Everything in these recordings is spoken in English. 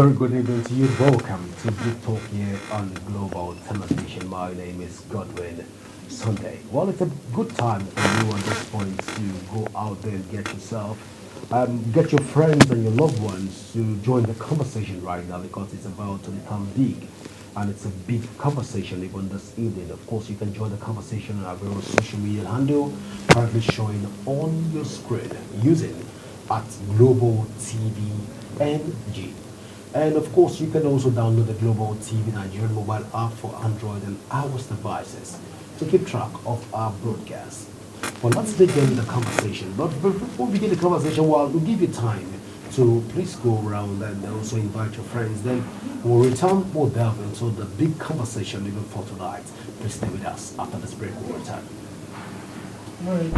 very good evening to you. Welcome to Big Talk here on Global Television. My name is Godwin Sunday. Well, it's a good time for you at this point to go out there and get your friends and your loved ones to join the conversation right now because it's about to become big. And it's a big conversation even this evening. Of course, you can join the conversation on our various social media handle currently showing on your screen using at Global TV NG. And of course, you can also download the Global TV Nigerian mobile app for Android and iOS devices to keep track of our broadcast. Well, let's begin the conversation. But before we begin the conversation, well, we'll give you time to please go around and also invite your friends. Then we'll return, we'll delve into the big conversation even for tonight. Please stay with us after this break. We'll return. All right.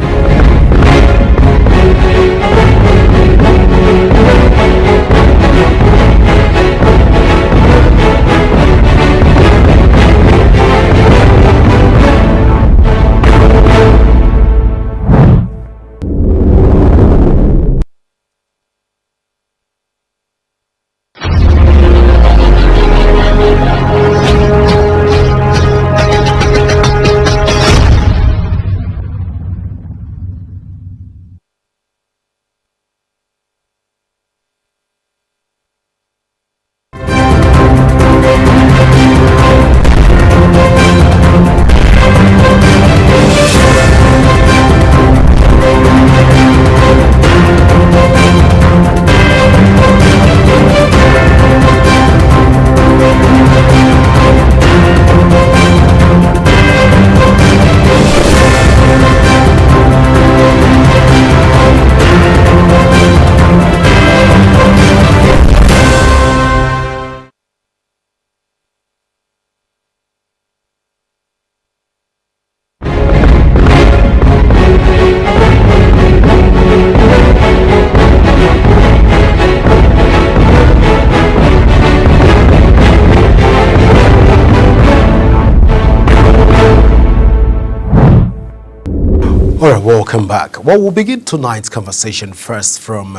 All right, welcome back. Well, we'll begin tonight's conversation first from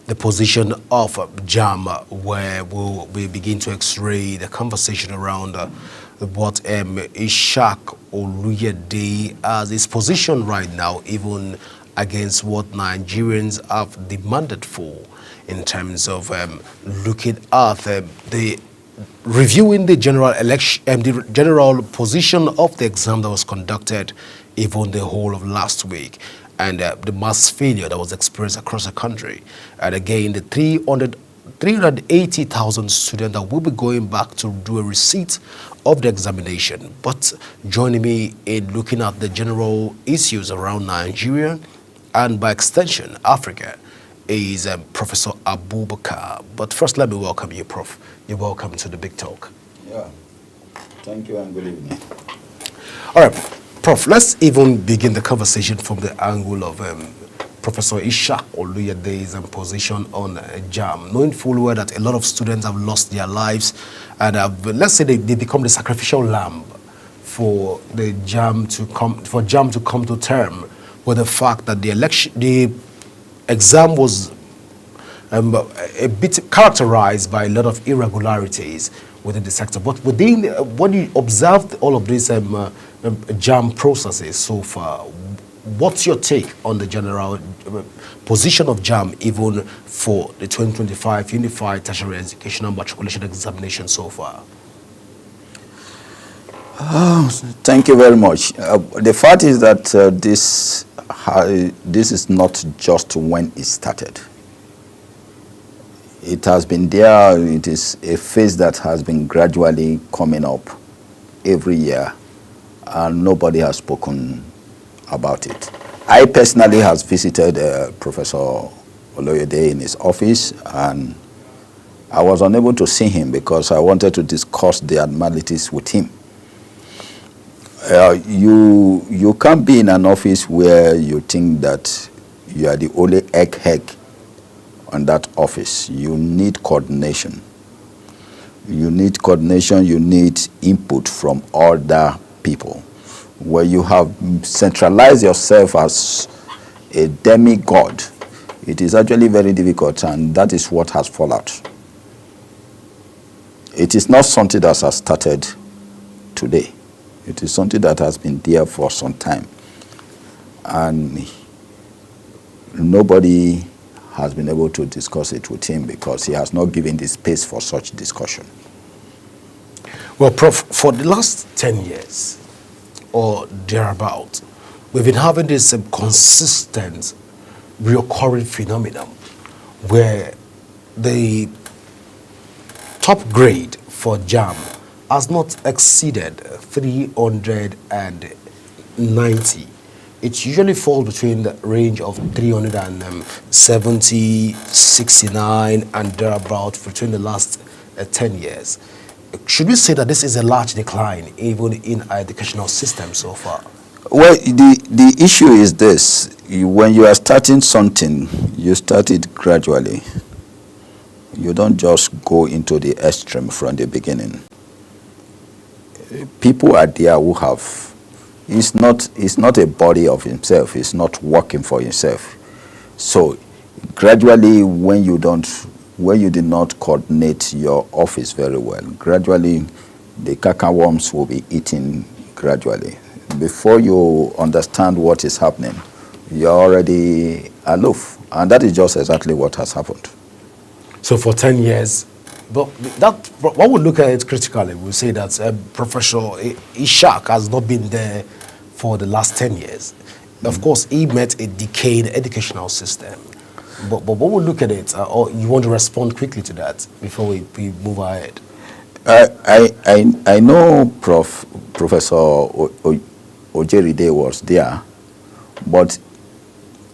the position of JAM, where we begin to x-ray the conversation around what Ishaq Oluyede as his position right now, even against what Nigerians have demanded for in terms of looking at the reviewing the general election and the general position of the exam that was conducted even the whole of last week, and the mass failure that was experienced across the country. And again, the 380,000 students that will be going back to do a receipt of the examination. But joining me in looking at the general issues around Nigeria and by extension Africa is Professor Abubakar. But first, let me welcome you, Prof. You're welcome to the Big Talk. Yeah, thank you and good evening. All right. Prof, let's even begin the conversation from the angle of Professor Ishaq Oluyede's position on JAM, knowing full well that a lot of students have lost their lives and let's say they become the sacrificial lamb for the JAM to come to term with the fact that the exam was a bit characterized by a lot of irregularities within the sector. But within, when you observed all of these JAM processes so far, what's your take on the general position of JAM even for the 2025 Unified Tertiary Educational Matriculation Examination so far? Thank you very much. The fact is that this is not just when it started. It has been there. It is a phase that has been gradually coming up every year, and nobody has spoken about it. I personally has visited Professor Oloyede in his office, and I was unable to see him because I wanted to discuss the abnormalities with him. You can't be in an office where you think that you are the only egghead on that office. You need coordination. You need coordination, you need input from other people. Where you have centralized yourself as a demigod, it is actually very difficult, and that is what has fallen out. It is not something that has started today. It is something that has been there for some time. And nobody has been able to discuss it with him because he has not given the space for such discussion. Well, Prof, for the last 10 years or thereabout, we've been having this consistent, recurring phenomenon where the top grade for JAMB has not exceeded 390. It usually falls between the range of 370, 69, and thereabout between the last 10 years. Should we say that this is a large decline even in our educational system so far? Well, the issue is this. When you are starting something, you start it gradually. You don't just go into the extreme from the beginning. People are there who have, it's not a body of himself, it's not working for himself. So gradually, when you did not coordinate your office very well, gradually the cacaworms will be eaten gradually. Before you understand what is happening, you're already aloof. And that is just exactly what has happened. So for 10 years, but that, when we look at it critically, we say that Professor Ishaq has not been there for the last 10 years. Of course, he met a decayed educational system. But when we look at it, or you want to respond quickly to that before we move ahead? I know Professor Ojeride was there, but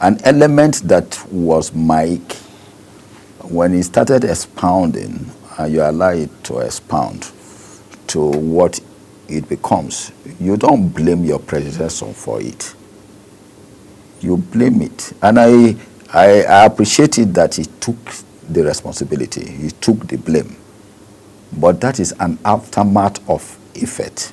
an element that was Mike, when he started expounding, and you allow it to expound to what it becomes, you don't blame your predecessor for it. You blame it. And I appreciate it that he took the responsibility, he took the blame. But that is an aftermath of effort.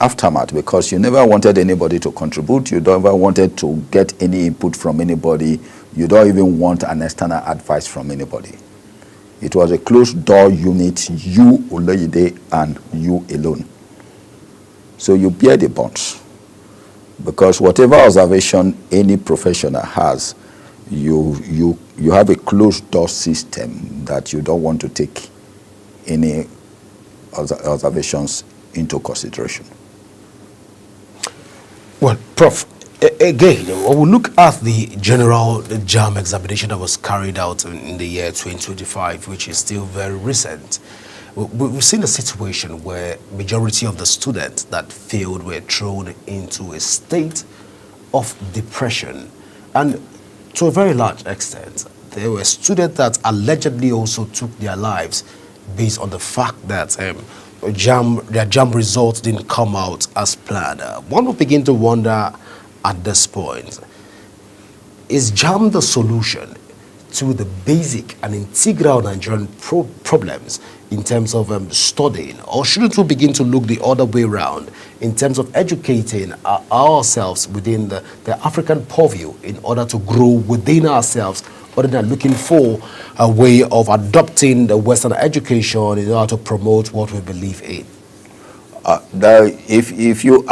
Aftermath, because you never wanted anybody to contribute, you never wanted to get any input from anybody, you don't even want an external advice from anybody. It was a closed door unit, you, Olojide, and you alone. So you bear the brunt. Because whatever observation any professional has, you have a closed door system that you don't want to take any observations into consideration. Well, Prof, again, when we look at the general JAMB examination that was carried out in the year 2025, which is still very recent, we've seen a situation where majority of the students that failed were thrown into a state of depression. And to a very large extent, there were students that allegedly also took their lives based on the fact that their JAMB results didn't come out as planned. One will begin to wonder at this point, is JAMB the solution to the basic and integral Nigerian problems in terms of studying? Or shouldn't we begin to look the other way around in terms of educating ourselves within the African purview in order to grow within ourselves, other than looking for a way of adopting the Western education in order to promote what we believe in? If you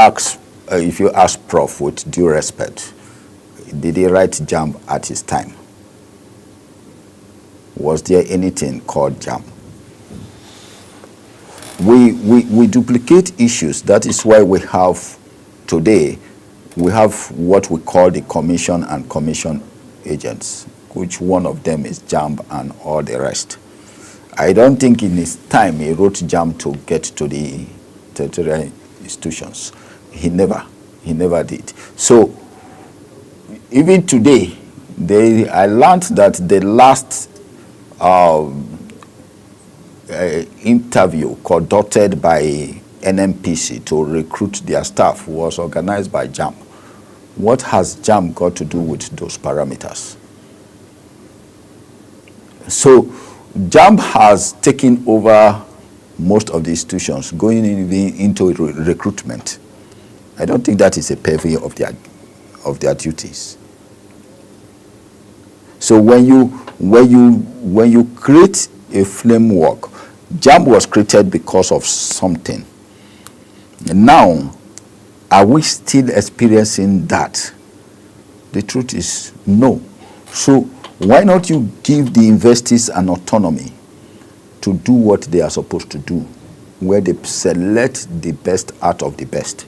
ask Prof with due respect, did he write JAMB at his time? Was there anything called JAMB? We duplicate issues. That is why we have today, we have what we call the commission and commission agents, which one of them is JAMB and all the rest. I don't think in his time he wrote JAMB to get to the tertiary institutions. He never did. So even today, I learned that the last interview conducted by NNPC to recruit their staff was organized by JAMB. What has JAMB got to do with those parameters? So JAMB has taken over most of the institutions, going into recruitment. I don't think that is a purview of their duties. So when you create a framework. JAMB was created because of something. Now, are we still experiencing that? The truth is no. So why not you give the investees an autonomy to do what they are supposed to do, where they select the best out of the best?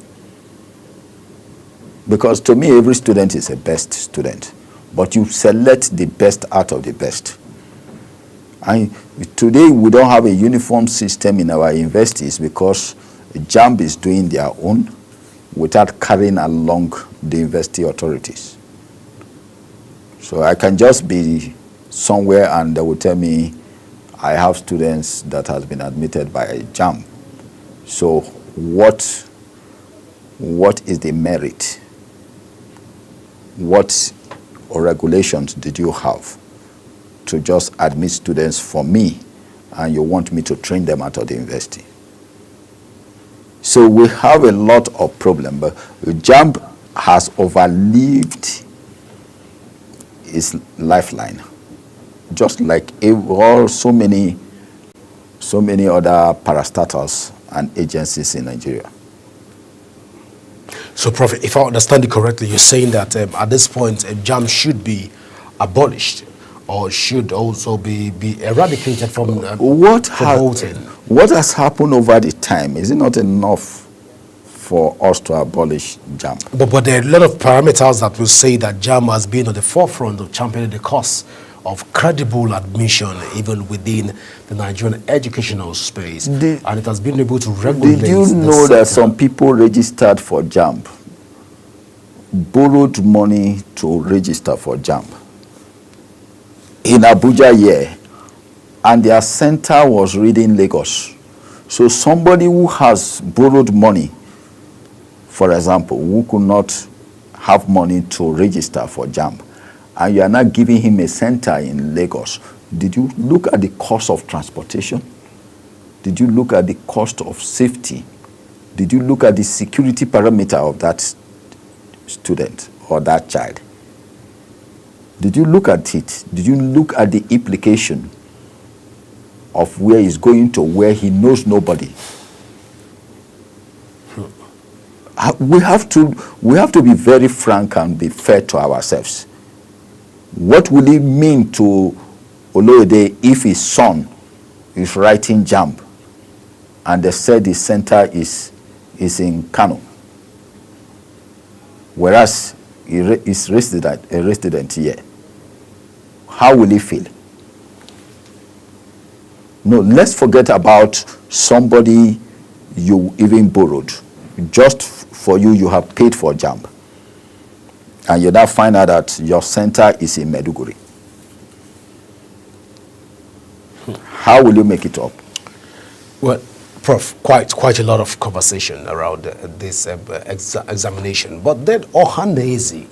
Because to me, every student is a best student, but you select the best out of the best. And today, we don't have a uniform system in our universities because JAMB is doing their own without carrying along the university authorities. So I can just be somewhere and they will tell me I have students that has been admitted by JAMB. So what is the merit? What regulations did you have to just admit students for me and you want me to train them out of the university? So we have a lot of problem, but JAMB has overlived its lifeline, just like so many other parastatals and agencies in Nigeria. So, Prof, if I understand you correctly, you're saying that at this point, JAMB should be abolished or should also be eradicated from voting. What has happened over the time? Is it not enough for us to abolish JAMB? But there are a lot of parameters that will say that JAMB has been on the forefront of championing the cause of credible admission even within the Nigerian educational space, and it has been able to regulate. Did you know that some people registered for JAMB, borrowed money to register for JAMB in Abuja here, and their center was reading Lagos? So somebody who has borrowed money, for example, who could not have money to register for JAMB, and you are not giving him a center in Lagos, did you look at the cost of transportation? Did you look at the cost of safety? Did you look at the security parameter of that student or that child? Did you look at it? Did you look at the implication of where he's going to, where he knows nobody? We have to be very frank and be fair to ourselves. What will it mean to Oloyede if his son is writing JAMB and they said his center is in Kano, whereas he is a resident here? How will he feel? No, let's forget about somebody you even borrowed. Just for you have paid for JAMB. And you now find out that your center is in Maiduguri. How will you make it up? Well, Prof, quite a lot of conversation around this examination. But then Ohanaeze,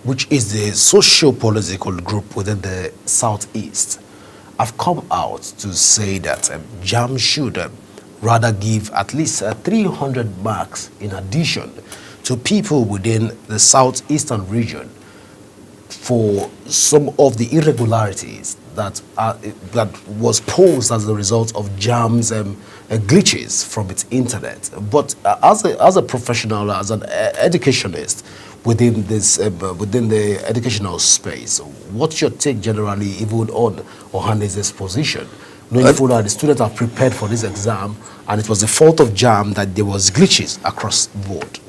which is the socio-political group within the Southeast, have come out to say that JAMB should rather give at least 300 marks in addition to people within the southeastern region for some of the irregularities that was posed as a result of JAMB's glitches from its internet. But as a professional, as an educationist within this within the educational space, what's your take generally even on Ohanaeze's position? Knowing full well the students are prepared for this exam, and it was the fault of JAMB that there was glitches across the board.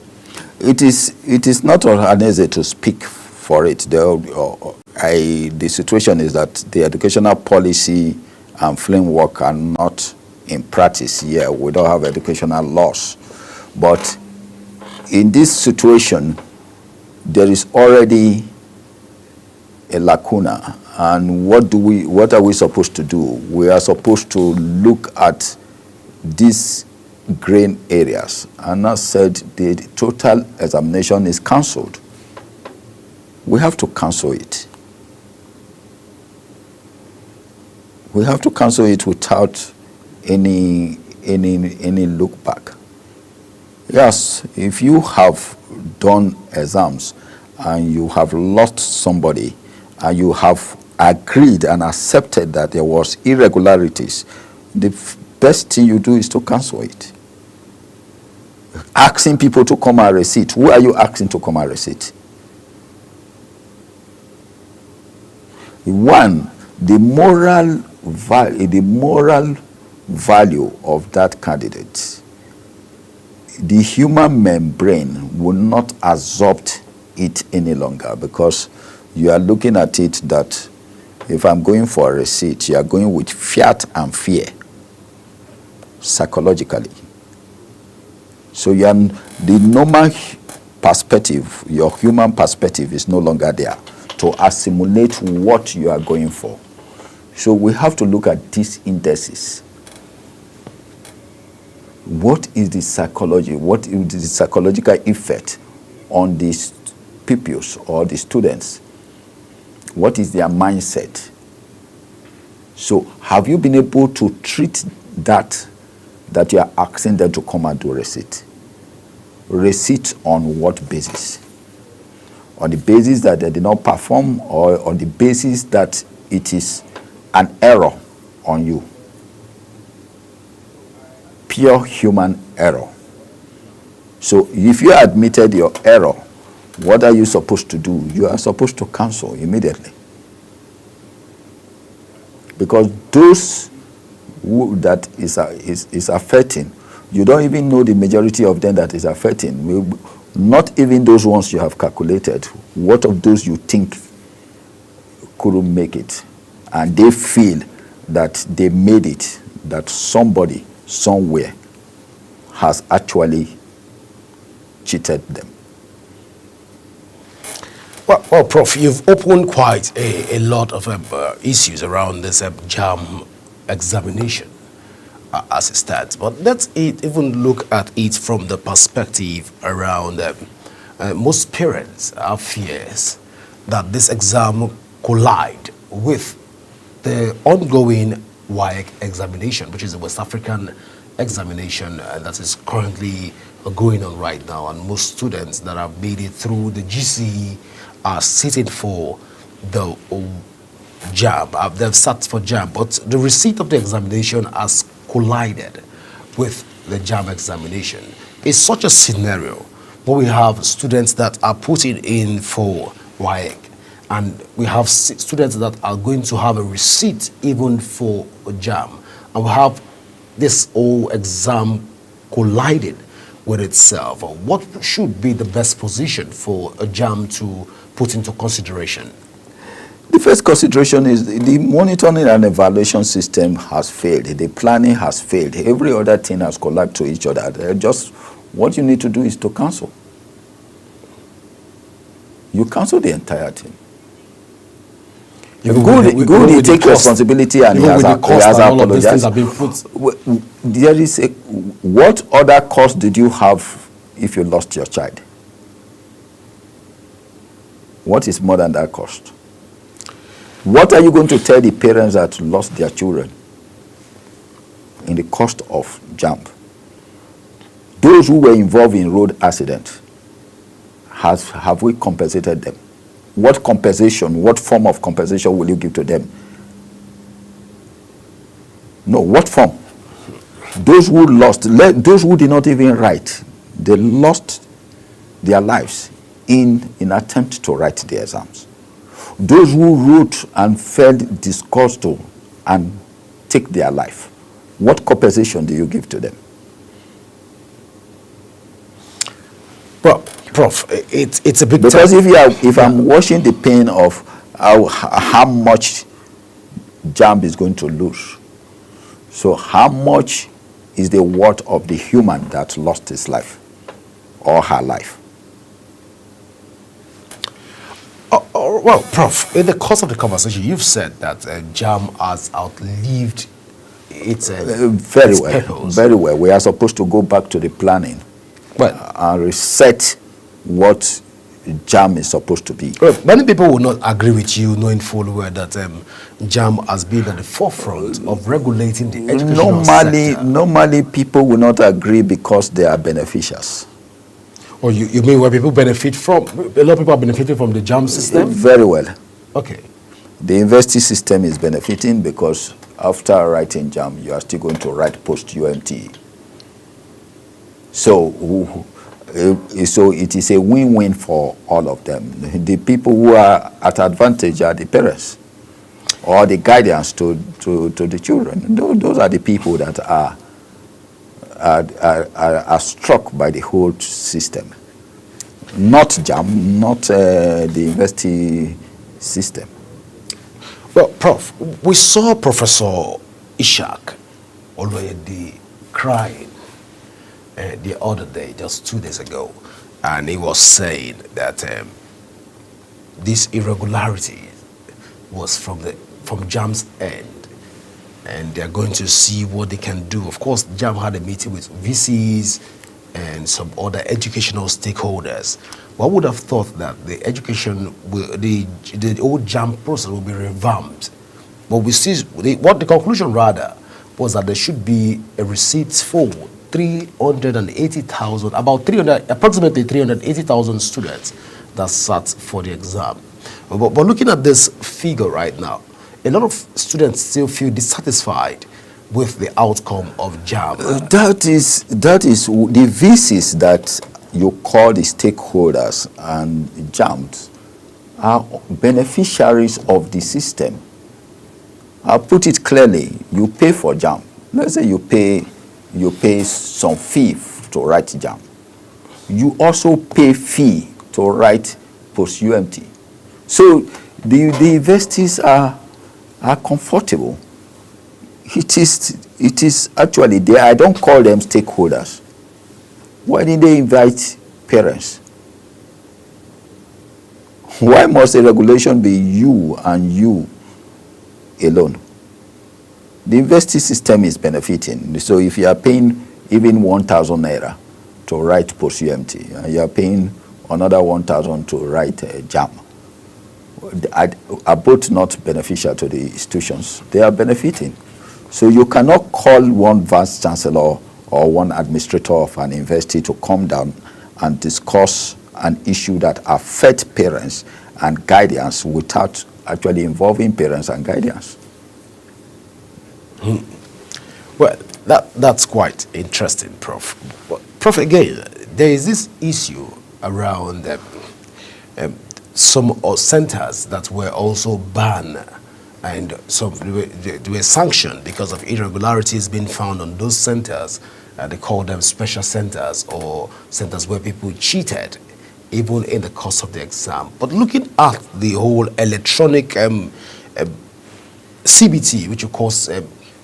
It is not Ohanaeze to speak for it. The situation is that the educational policy and framework are not in practice here. We don't have educational laws. But in this situation, there is already a lacuna. And what are we supposed to do? We are supposed to look at these grain areas. And as said, the total examination is cancelled. We have to cancel it. We have to cancel it without any look back. Yes, if you have done exams and you have lost somebody and you have agreed and accepted that there was irregularities, the best thing you do is to cancel it. Asking people to come and receipt. Who are you asking to come and receipt? One, the moral value of that candidate, the human membrane will not absorb it any longer, because you are looking at it that if I'm going for a receipt, you are going with fiat and fear, psychologically. So you are, the normal perspective, your human perspective is no longer there to assimilate what you are going for. So we have to look at these indices. What is the psychology? What is the psychological effect on these pupils or the students? What is their mindset? So have you been able to treat that you are asking them to come and do receipt? Receipt on what basis? On the basis that they did not perform, or on the basis that it is an error on you? Pure human error. So if you admitted your error, what are you supposed to do? You are supposed to cancel immediately. Because those who that is affecting, you don't even know the majority of them that is affecting. Not even those ones you have calculated. What of those you think couldn't make it? And they feel that they made it, that somebody somewhere has actually cheated them. Well, Prof, you've opened quite a lot of issues around this JAM examination as it stands. But let's even look at it from the perspective around most parents have fears that this exam collide with the ongoing WAEC examination, which is the West African examination that is currently going on right now. And most students that have made it through the GCE are sitting for the JAM. They've sat for JAM, but the receipt of the examination has collided with the JAM examination. It's such a scenario where we have students that are putting in for WAEC, and we have students that are going to have a receipt even for a JAM, and we have this whole exam collided with itself. What should be the best position for a JAM to put into consideration? The first consideration is the monitoring and evaluation system has failed. The planning has failed. Every other thing has collided to each other. Just what you need to do is to cancel. You cancel the entire thing. Good, take responsibility, and he has apologized. There is what other cost did you have if you lost your child? What is more than that cost? What are you going to tell the parents that lost their children in the cost of JAM? Those who were involved in road accident, have we compensated them? What compensation, what form of compensation will you give to them? No, what form? Those who lost, those who did not even write, they lost their lives in an attempt to write the exams. Those who wrote and failed this course to and take their life, what compensation do you give to them? Well, Prof, it's a big because if I'm watching the pain of how much JAM is going to lose, so how much is the worth of the human that lost his life or her life? Well, Prof, in the course of the conversation, you've said that JAM has outlived its very well. purpose. Very well. We are supposed to go back to the planning and reset what JAM is supposed to be. Well, many people will not agree with you, knowing full well that JAM has been at the forefront of regulating the educational sector. Normally, people will not agree because they are beneficiaries. Or you mean where people benefit from? A lot of people are benefiting from the JAM system? Very well. Okay. The university system is benefiting because after writing JAM, you are still going to write post-UMT. So it is a win-win for all of them. The people who are at advantage are the parents or the guardians to the children. Those are the people that are struck by the whole system. Not JAM, not the university system. Well, Prof, we saw Professor Ishak Oloyede crying the other day, just 2 days ago, and he was saying that this irregularity was from JAM's end, and they're going to see what they can do. Of course, JAM had a meeting with VCs and some other educational stakeholders. One would have thought that the education, the old JAM process will be revamped. But we see, what the conclusion rather was that there should be a receipt for 380,000, approximately 380,000 students that sat for the exam. But looking at this figure right now, a lot of students still feel dissatisfied with the outcome of JAM. That is the VCs that you call the stakeholders and JAMs are beneficiaries of the system. I'll put it clearly, you pay for JAM. Let's say you pay some fee to write JAM. You also pay fee to write post-UMT. So the universities are comfortable. It is actually there. I don't call them stakeholders. Why did they invite parents? Why must a regulation be you and you alone? The university system is benefiting. So if you are paying even 1,000 naira to write post-UMT, and you are paying another 1,000 to write JAM, are both not beneficial to the institutions. They are benefiting. So you cannot call one vice chancellor or one administrator of an university to come down and discuss an issue that affects parents and guardians without actually involving parents and guardians. Well, that's quite interesting, Prof. But, Prof, again, there is this issue around some centers that were also banned, and some they were sanctioned because of irregularities being found on those centers. They call them special centers, or centers where people cheated even in the course of the exam. But looking at the whole electronic CBT, which of course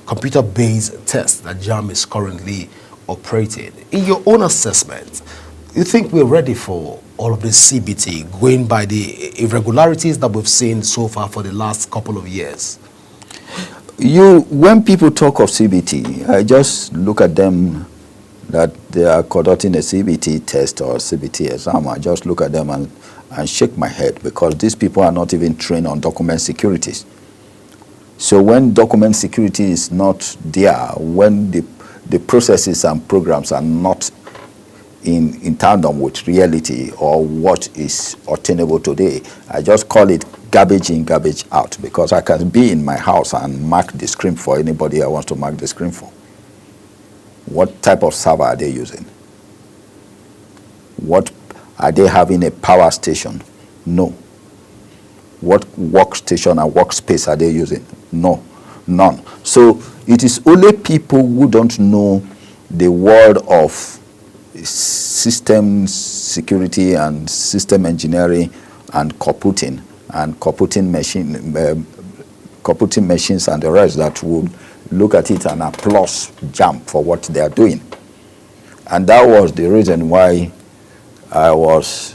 computer-based test that JAM is currently operating, in your own assessment, you think we're ready for all of this CBT, going by the irregularities that we've seen so far for the last couple of years? When people talk of CBT, I just look at them that they are conducting a CBT test or CBT exam. I just look at them and shake my head, because these people are not even trained on document securities. So when document security is not there, when the processes and programs are not in tandem with reality or what is obtainable today, I just call it garbage in, garbage out, because I can be in my house and mark the screen for anybody I want to mark the screen for. What type of server are they using? What are they having a power station? No. What workstation and workspace are they using? No, none. So it is only people who don't know the world of system security and system engineering and computing machines and the rest that would look at it and applaud JAM for what they are doing. And that was the reason why I was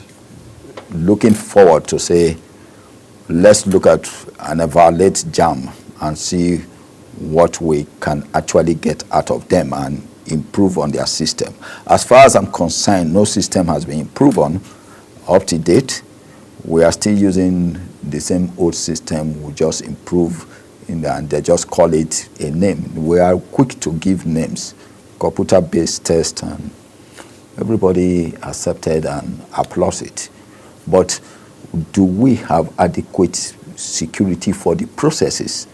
looking forward to say, let's look at and evaluate JAM and see what we can actually get out of them and improve on their system. As far as I'm concerned, no system has been improved on up to date. We are still using the same old system. We just improve and they just call it a name. We are quick to give names, computer-based test, and everybody accepted and applauds it. But do we have adequate security for the processes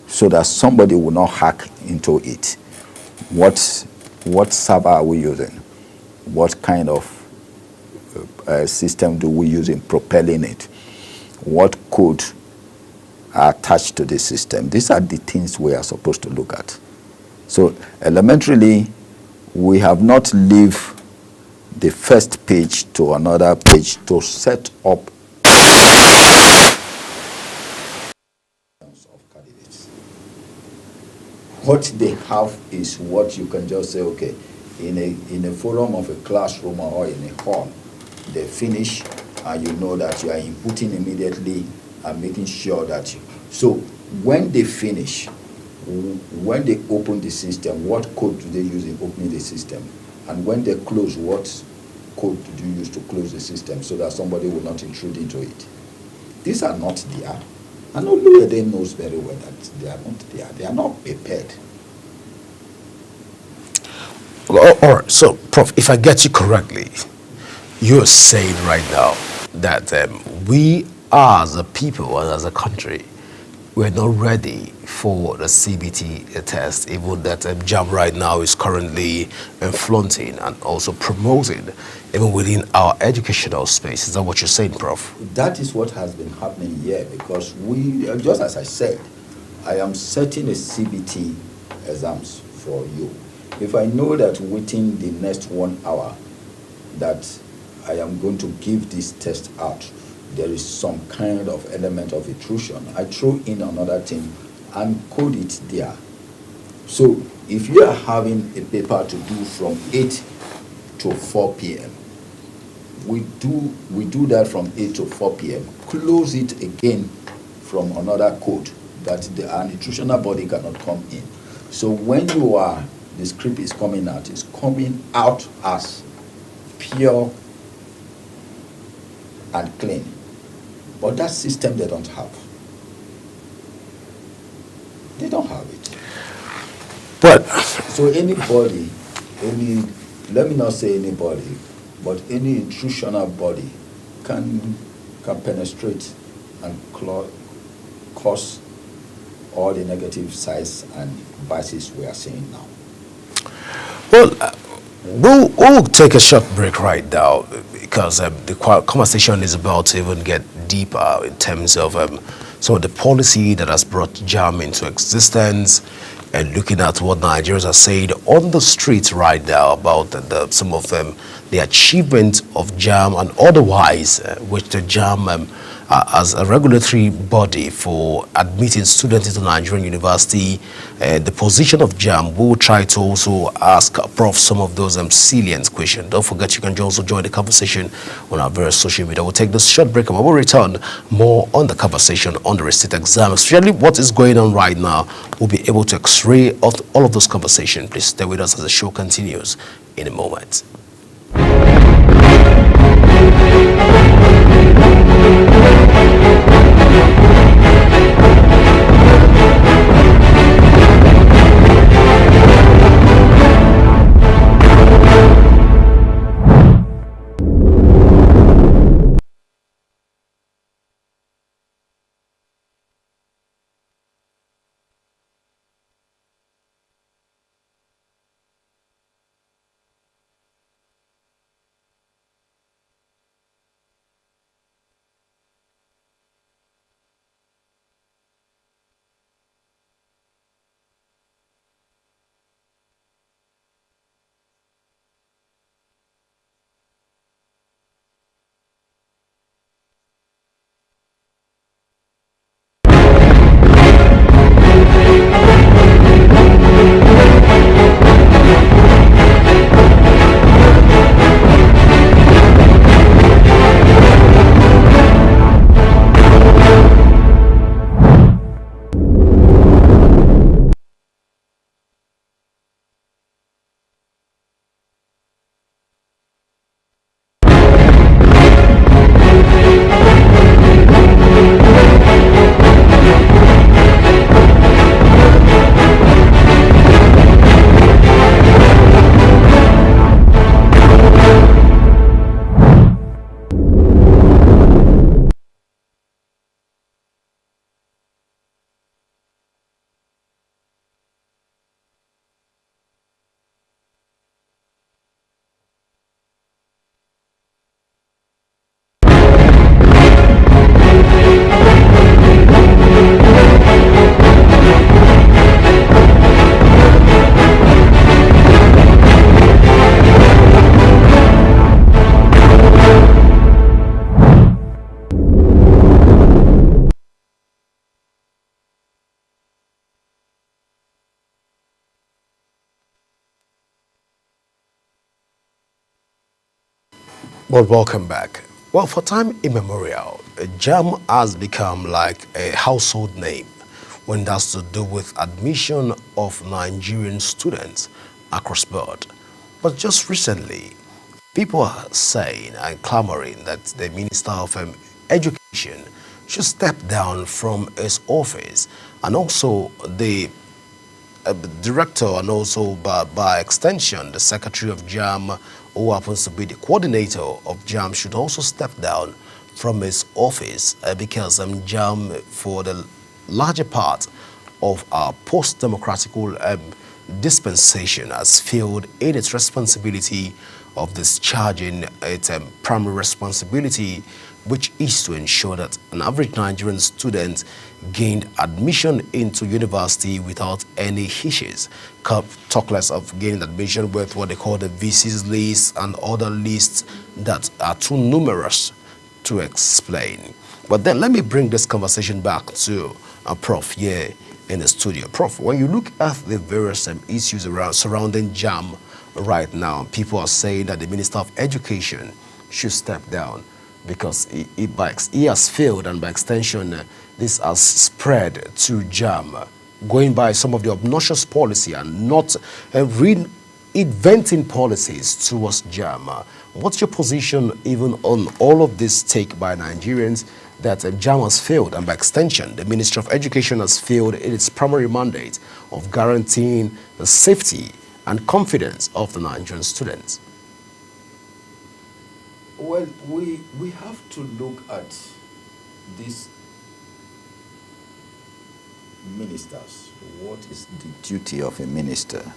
so that somebody will not hack into it. What server are we using? What kind of system do we use in propelling it? What code are attached to the system? These are the things we are supposed to look at. So elementarily, we have not leave the first page to another page to set up of candidates. What they have is what you can just say, okay, in a forum of a classroom or in a hall, they finish and you know that you are inputting immediately and making sure that you. So when they finish, when they open the system, what code do they use in opening the system? And when they close, what code do you use to close the system so that somebody will not intrude into it? These are not there. And Oluwede knows very well that they are not there. They are not prepared. Well, all right. So, Prof, if I get you correctly, you're saying right now that we as a people and as a country, we're not ready for the CBT test, even that JAM right now is currently flaunting and also promoting, even within our educational space. Is that what you're saying, Prof? That is what has been happening here, because we, just as I said, I am setting a CBT exams for you. If I know that within the next 1 hour that I am going to give this test out, there is some kind of element of intrusion, I throw in another thing and code it there. So if you are having a paper to do from 8 to 4 p.m., we do that from 8 to 4 p.m., close it again from another code that an intrusional body cannot come in. So when the script is coming out, it's coming out as pure and clean. But that system they don't have. They don't have it. But so anybody, let me not say anybody, but any intrusional body can penetrate and cause all the negative sides and vices we are seeing now. well, we'll take a short break right now because the conversation is about to even get deeper in terms of some of the policy that has brought JAM into existence and looking at what Nigerians are saying on the streets right now about some of the achievement of JAM and otherwise, which the JAM as a regulatory body for admitting students into Nigerian university, the position of JAM. We will try to also ask Prof some of those salient questions. Don't forget you can also join the conversation on our various social media. We'll take this short break and we'll return more on the conversation on the receipt exam, especially what is going on right now. We'll be able to x-ray all of those conversations. Please stay with us as the show continues in a moment. Well, welcome back. Well, for time immemorial, JAM has become like a household name when that's to do with admission of Nigerian students across board. But just recently, people are saying and clamoring that the Minister of Education should step down from his office, and also the director, and also by extension the secretary of JAM, who happens to be the coordinator of JAM, should also step down from his office because JAM, for the larger part of our post-democratical dispensation, has failed in its responsibility of discharging its primary responsibility, which is to ensure that an average Nigerian student gained admission into university without any issues. Talk less of gaining admission with what they call the VCs list and other lists that are too numerous to explain. But then let me bring this conversation back to Prof here in the studio. Prof, when you look at the various issues surrounding JAM right now, people are saying that the Minister of Education should step down because he has failed, and by extension, this has spread to JAM, going by some of the obnoxious policy and not reinventing policies towards JAM. What's your position even on all of this take by Nigerians that JAM has failed, and by extension, the Ministry of Education has failed in its primary mandate of guaranteeing the safety and confidence of the Nigerian students? Well, we have to look at these ministers. What is the duty of a minister?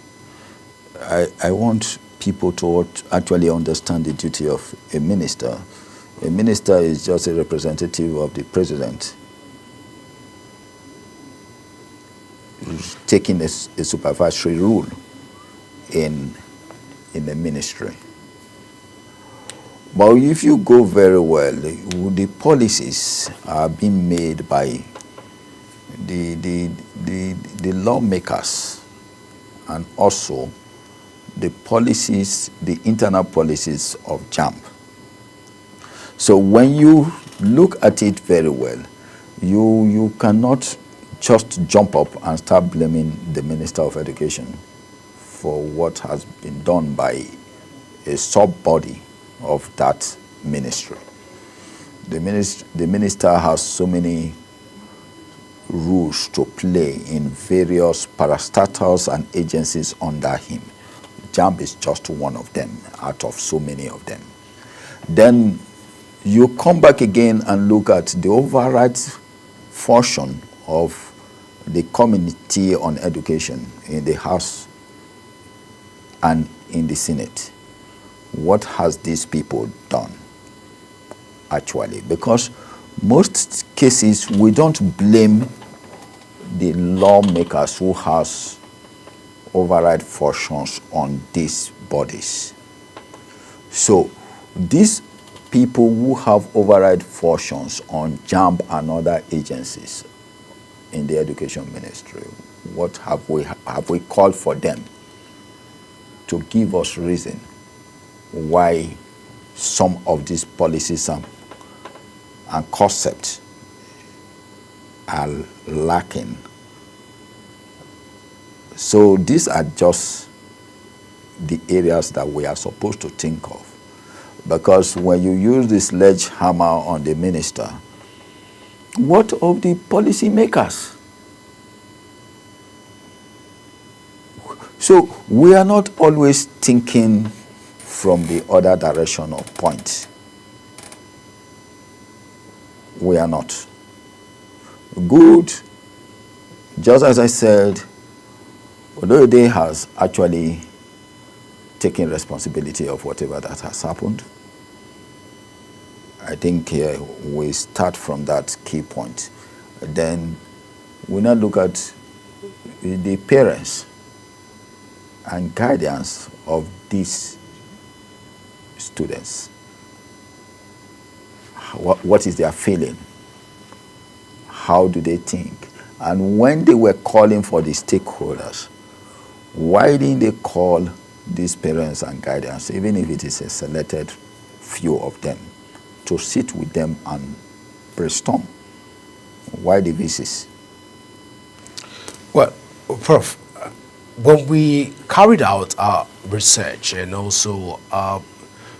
I want people to actually understand the duty of a minister. A minister is just a representative of the president, taking a supervisory role in the ministry. But if you go very well, the policies are being made by the lawmakers, and also the policies, the internal policies of JAM. So when you look at it very well, you cannot just jump up and start blaming the Minister of Education for what has been done by a sub-body of that ministry. The minister has so many rules to play in various parastatals and agencies under him. JAM is just one of them out of so many of them. Then you come back again and look at the override function of the Committee on Education in the House and in the Senate. What has these people done actually? Because most cases we don't blame the lawmakers who has override functions on these bodies. So these people who have override functions on JAM and other agencies in the education ministry, what have we called for them to give us reason why some of these policies and concepts are lacking. So these are just the areas that we are supposed to think of. Because when you use this sledgehammer on the minister, what of the policy makers? So we are not always thinking from the other direction of point. We are not. Good, just as I said, although they has actually taken responsibility of whatever that has happened, I think we start from that key point. Then we now look at the parents and guardians of these students. What is their feeling? How do they think? And when they were calling for the stakeholders, why didn't they call these parents and guardians, even if it is a selected few of them to sit with them and brainstorm. Why the VCs? Well, Prof, when we carried out our research and also our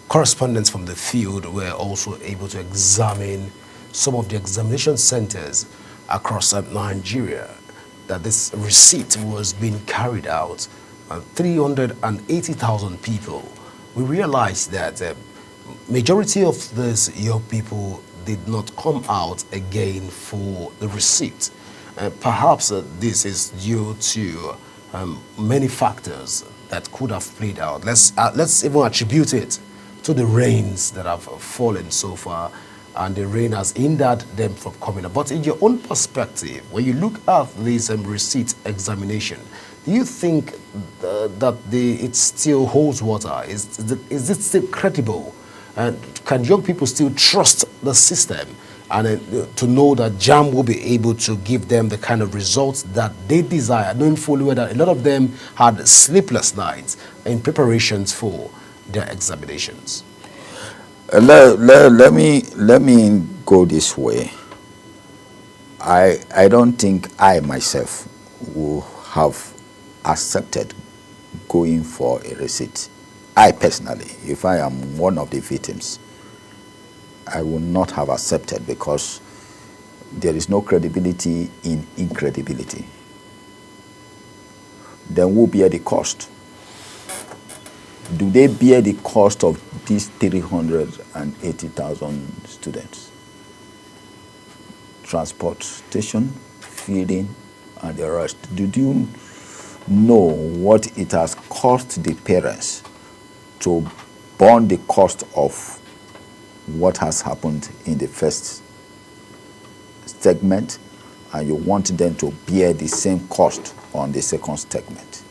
correspondents from the field were also able to examine some of the examination centers across Nigeria, that this receipt was being carried out, 380,000 people. We realized that majority of these young people did not come out again for the receipt. Perhaps this is due to many factors that could have played out. Let's even attribute it to the rains that have fallen so far, and the rain has hindered them from coming up. But in your own perspective, when you look at this receipt examination, do you think that it still holds water? Is it still credible? And can young people still trust the system and to know that JAMB will be able to give them the kind of results that they desire, knowing fully well that a lot of them had sleepless nights in preparations for their examinations? Let me go this way. I don't think I myself will have accepted going for a receipt. I personally, if I am one of the victims, I will not have accepted, because there is no credibility in incredibility. Then who bear the cost? Do they bear the cost of these 380,000 students? Transportation, feeding, and the rest. Did you know what it has cost the parents to borne the cost of what has happened in the first segment, and you want them to bear the same cost on the second segment?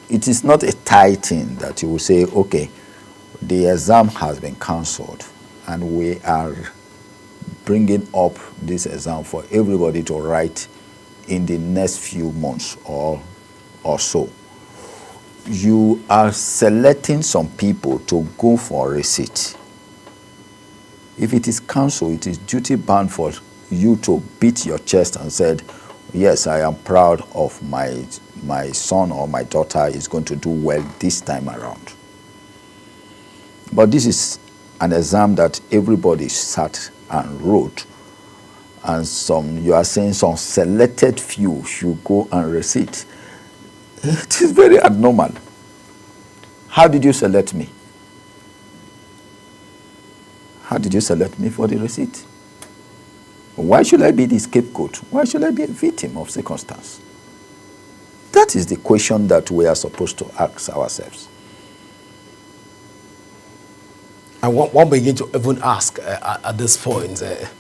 It is not a tight thing that you will say, okay, the exam has been cancelled and we are bringing up this exam for everybody to write in the next few months or so. You are selecting some people to go for a receipt. If it is cancelled, it is duty bound for you to beat your chest and said, yes, I am proud of my son or my daughter is going to do well this time around. But this is an exam that everybody sat and wrote, and you are saying some selected few should go and receipt. It is very abnormal. How did you select me? How did you select me for the receipt? Why should I be the scapegoat? Why should I be a victim of circumstance? That is the question that we are supposed to ask ourselves. And one begin to even ask at this point that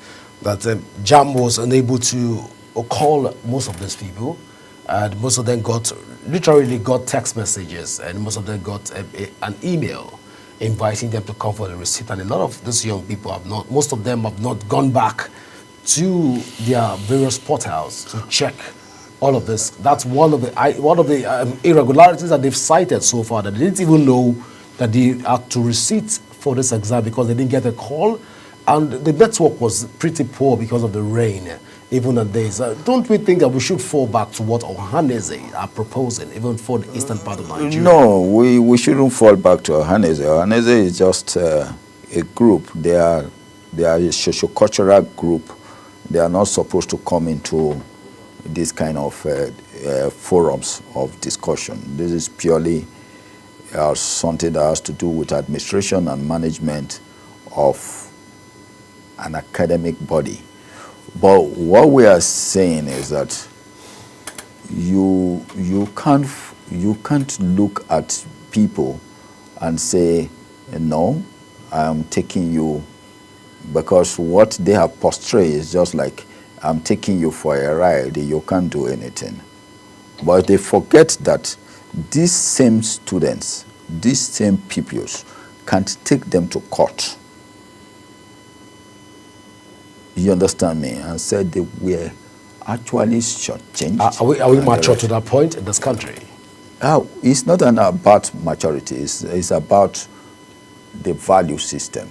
JAMB was unable to call most of these people, and most of them literally got text messages, and most of them got an email inviting them to come for the receipt. And a lot of these young people most of them have not gone back to their various portals to check all of this. That's one of the irregularities that they've cited so far, that they didn't even know that they had to receipt for this exam because they didn't get a call, and the network was pretty poor because of the rain. Even on days, don't we think that we should fall back to what Ohaneze are proposing, even for the eastern part of Nigeria? No, we shouldn't fall back to Ohaneze. Ohaneze is just a group. They are a socio-cultural group. They are not supposed to come into this kind of forums of discussion. This is purely something that has to do with administration and management of an academic body. But what we are saying is that you can't look at people and say, no, I'm taking you, because what they have portrayed is just like, I'm taking you for a ride, you can't do anything. But they forget that these same students, these same pupils, can't take them to court. You understand me? And said they were actually shortchanged. Are we mature to that point in this country? It's not about maturity. It's about the value system.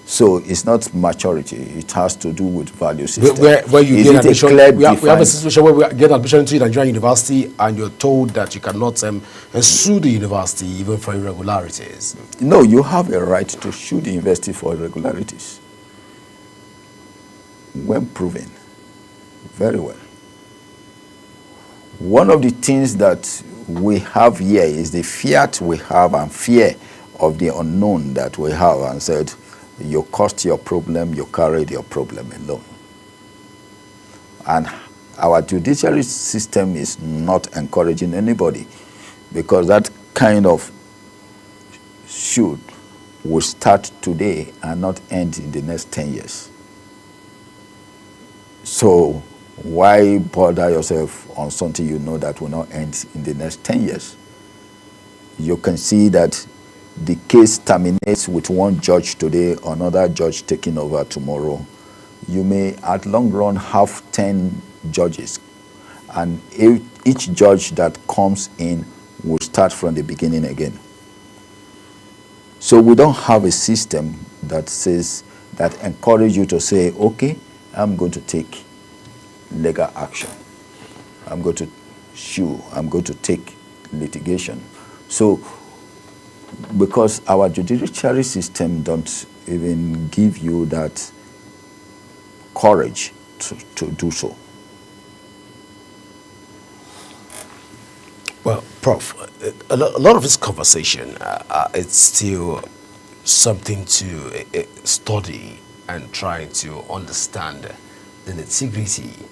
So it's not maturity. It has to do with value system. Where you Is get it a admission, clear we have a defined- situation where we get admission to Nigerian university and you're told that you cannot sue the university even for irregularities. No, you have a right to sue the university for irregularities when proven. Very well. One of the things that we have here is the fiat we have and fear of the unknown that we have, and said, you caused your problem, you carried your problem alone. And our judiciary system is not encouraging anybody, because that kind of should will start today and not end in the next 10 years. So why bother yourself on something you know that will not end in the next 10 years? You can see that the case terminates with one judge today, another judge taking over tomorrow. You may at long run have 10 judges, and each judge that comes in will start from the beginning again. So we don't have a system that says, that encourages you to say, okay, I'm going to take legal action. I'm going to sue. I'm going to take litigation. So, because our judiciary system don't even give you that courage to do so. Well, Prof, a lot of this conversation, it's still something to study and try to understand the nitty-gritty.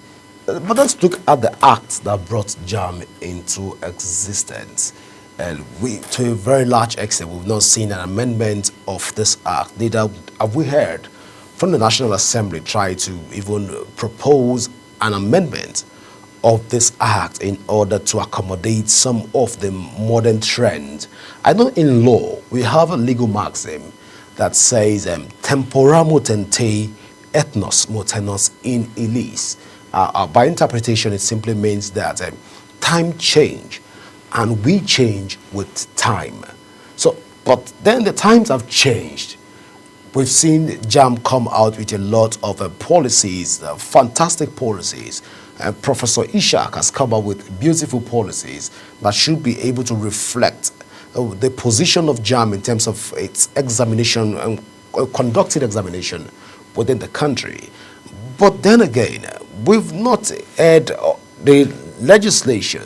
But let's look at the act that brought JAMB into existence. And we, to a very large extent, we've not seen an amendment of this act. Neither have we heard from the National Assembly try to even propose an amendment of this act in order to accommodate some of the modern trends. I know in law, we have a legal maxim that says, tempora mutante, ethnos mutenos in illis. By interpretation, it simply means that time change, and we change with time. So, but then the times have changed. We've seen JAMB come out with a lot of policies, fantastic policies. Professor Ishak has come up with beautiful policies that should be able to reflect the position of JAMB in terms of its examination and conducted examination within the country. But then again, we've not heard the legislation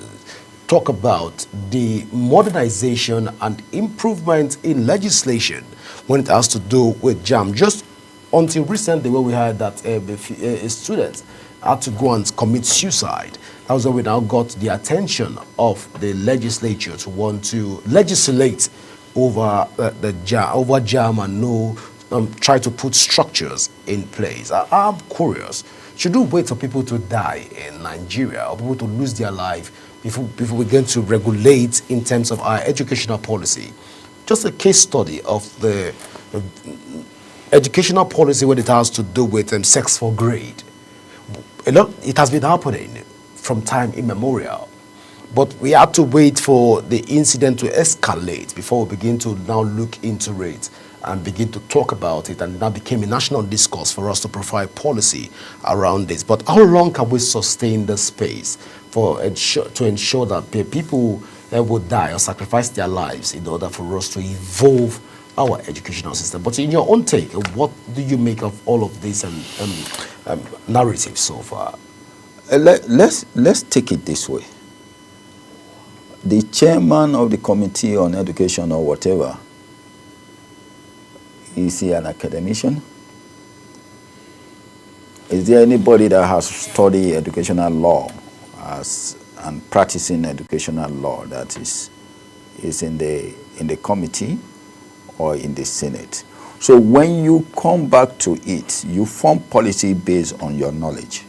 talk about the modernization and improvement in legislation when it has to do with JAMB. Just until recently, where we had that a student had to go and commit suicide. That was when we now got the attention of the legislature to want to legislate over over JAMB and try to put structures in place. I'm curious. Should we wait for people to die in Nigeria or people to lose their life before we begin to regulate in terms of our educational policy? Just a case study of the educational policy when it has to do with sex for grade. It has been happening from time immemorial, but we had to wait for the incident to escalate before we begin to now look into it and begin to talk about it, and it now became a national discourse for us to provide policy around this. But how long can we sustain the space to ensure that people would die or sacrifice their lives in order for us to evolve our educational system? But in your own take, what do you make of all of this narrative so far? Let's take it this way. The chairman of the Committee on Education or whatever, is he an academician? Is there anybody that has studied educational law and practicing educational law that is in the committee or in the Senate? So when you come back to it, you form policy based on your knowledge.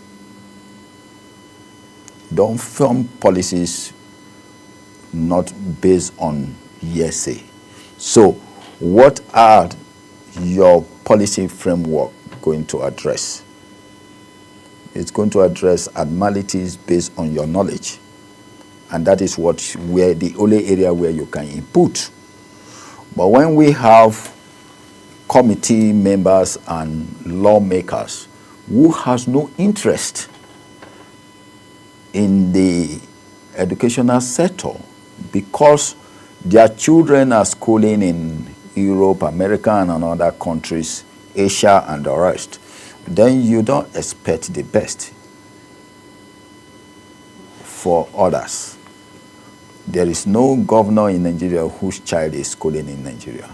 Don't form policies not based on hearsay. So what are your policy framework going to address? It's going to address abnormalities based on your knowledge and that is where the only area where you can input. But when we have committee members and lawmakers who has no interest in the educational sector because their children are schooling in Europe, America, and other countries, Asia, and the rest, then you don't expect the best for others. There is no governor in Nigeria whose child is schooling in Nigeria.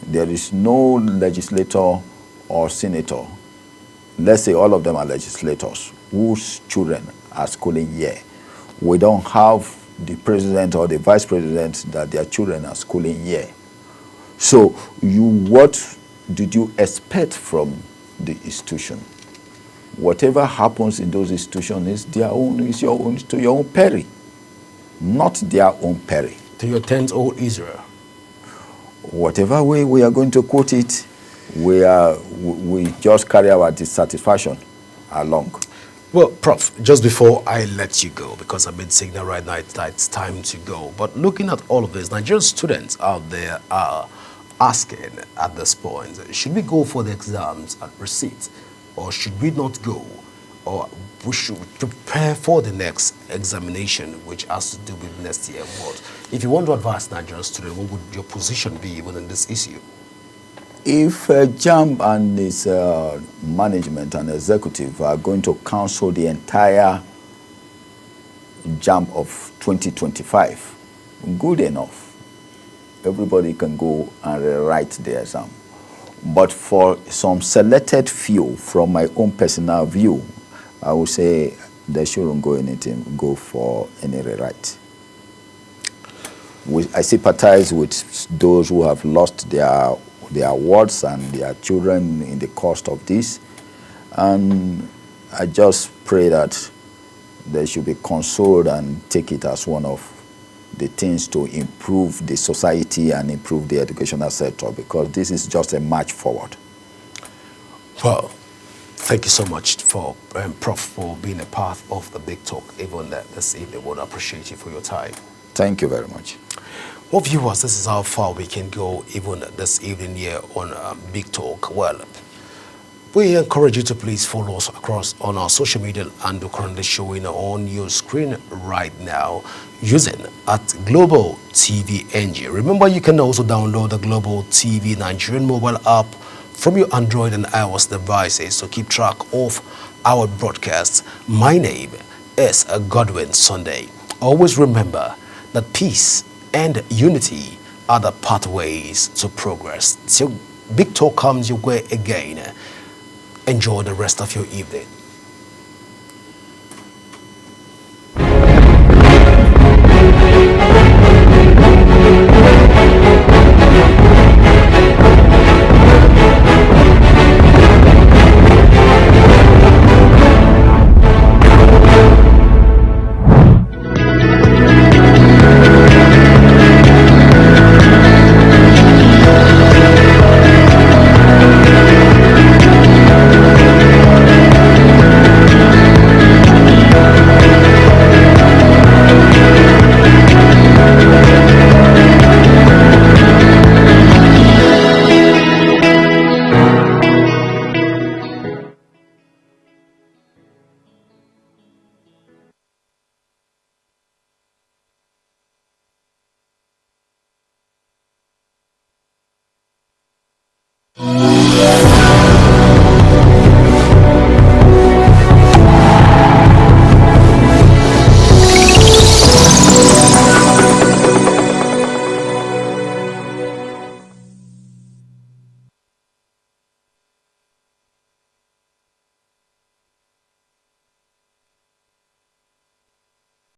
There is no legislator or senator, let's say all of them are legislators, whose children are schooling here. We don't have the president or the vice president that their children are schooling here. So what did you expect from the institution? Whatever happens in those institutions is to your own peril, not their own peril. To your tent, O Israel. Whatever way we are going to quote it, we just carry our dissatisfaction along. Well, Prof, just before I let you go, because I've been saying that right now it's time to go, but looking at all of this, Nigerian students out there are asking at this point, should we go for the exams at receipt, or should we not go, or we should prepare for the next examination, which has to do with next year? What? If you want to advise Nigerian students, what would your position be within this issue? If JAMB and its management and executive are going to cancel the entire JAMB of 2025, good enough. Everybody can go and rewrite the exam. But for some selected few, from my own personal view, I would say they shouldn't go for any rewrite. I sympathize with those who have lost their awards and their children in the cost of this. And I just pray that they should be consoled and take it as one of the things to improve the society and improve the educational sector, because this is just a march forward. Well, thank you so much for Prof, for being a part of the Big Talk. Even this evening, we would appreciate you for your time. Thank you very much. Well, viewers, this is how far we can go even this evening here on Big Talk. Well, we encourage you to please follow us across on our social media and we're currently showing on your screen right now using at Global TV NG. Remember, you can also download the Global TV Nigerian mobile app from your Android and iOS devices to keep track of our broadcasts. My name is Godwin Sunday. Always remember that peace and unity are the pathways to progress. Till Big Talk comes your way again. Enjoy the rest of your evening.